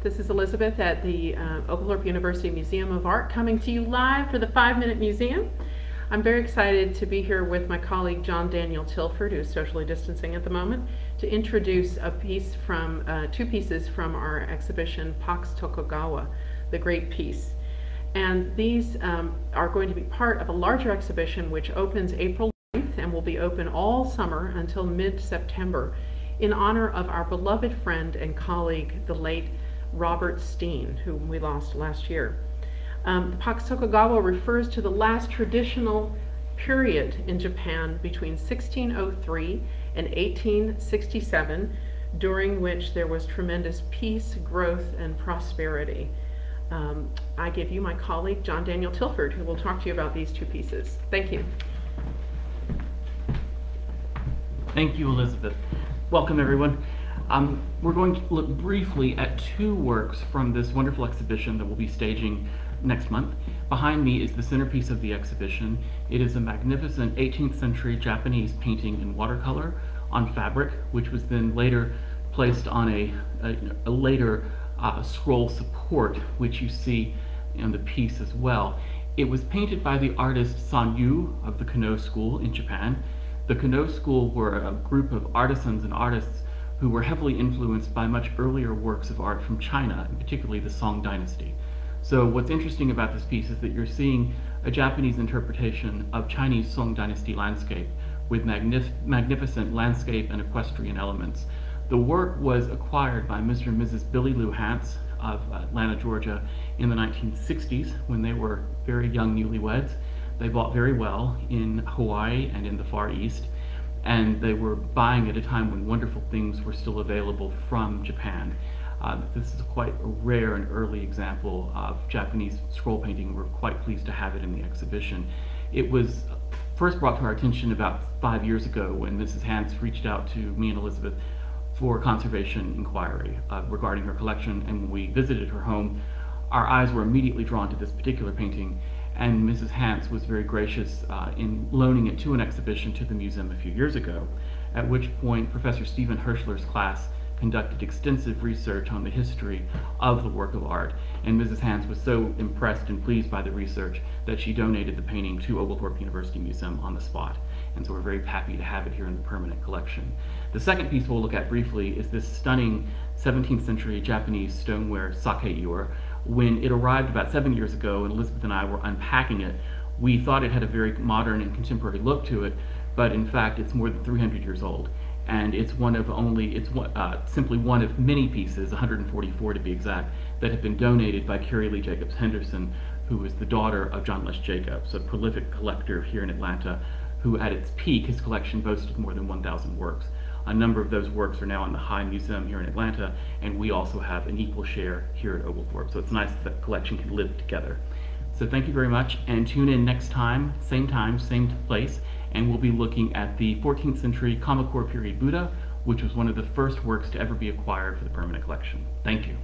This is Elizabeth at the Oglethorpe University Museum of Art, coming to you live for the 5-Minute Museum. I'm very excited to be here with my colleague John Daniel Tilford, who is socially distancing at the moment, to introduce a piece from, two pieces from our exhibition, Pax Tokugawa, the Great Peace. And these are going to be part of a larger exhibition which opens April 9th and will be open all summer until mid-September in honor of our beloved friend and colleague, the late Robert Steen, whom we lost last year. The Pax Tokugawa refers to the last traditional period in Japan between 1603 and 1867, during which there was tremendous peace, growth, and prosperity. I give you my colleague, John Daniel Tilford, who will talk to you about these two pieces. Thank you. Thank you, Elizabeth. Welcome, everyone. We're going to look briefly at two works from this wonderful exhibition that we'll be staging next month. Behind me is the centerpiece of the exhibition. It is a magnificent 18th century Japanese painting in watercolor on fabric, which was then later placed on a later scroll support, which you see in the piece as well. It was painted by the artist San Yu of the Kano School in Japan. The Kano School were a group of artisans and artists who were heavily influenced by much earlier works of art from China, and particularly the Song dynasty. So what's interesting about this piece is that you're seeing a Japanese interpretation of Chinese Song dynasty landscape with magnificent landscape and equestrian elements. The work was acquired by Mr. and Mrs. Billy Lou Hance of Atlanta, Georgia in the 1960s when they were very young newlyweds. They bought very well in Hawaii and in the Far East, and they were buying at a time when wonderful things were still available from Japan. This is quite a rare and early example of Japanese scroll painting. We're quite pleased to have it in the exhibition. It was first brought to our attention about 5 years ago when Mrs. Hance reached out to me and Elizabeth for conservation inquiry regarding her collection, and when we visited her home, our eyes were immediately drawn to this particular painting, and Mrs. Hance was very gracious in loaning it to an exhibition to the museum a few years ago, at which point Professor Stephen Hirschler's class conducted extensive research on the history of the work of art, and Mrs. Hance was so impressed and pleased by the research that she donated the painting to Oglethorpe University Museum on the spot, and so we're very happy to have it here in the permanent collection. The second piece we'll look at briefly is this stunning 17th century Japanese stoneware sake ewer. When it arrived about 7 years ago and Elizabeth and I were unpacking it, we thought it had a very modern and contemporary look to it, but in fact it's more than 300 years old. And it's simply one of many pieces, 144 to be exact, that have been donated by Carrie Lee Jacobs Henderson, who is the daughter of John Les Jacobs, a prolific collector here in Atlanta, who at its peak, his collection boasted more than 1,000 works. A number of those works are now in the High Museum here in Atlanta, and we also have an equal share here at Oglethorpe, so it's nice that the collection can live together. So thank you very much, and tune in next time, same place, and we'll be looking at the 14th century Kamakura period Buddha, which was one of the first works to ever be acquired for the permanent collection. Thank you.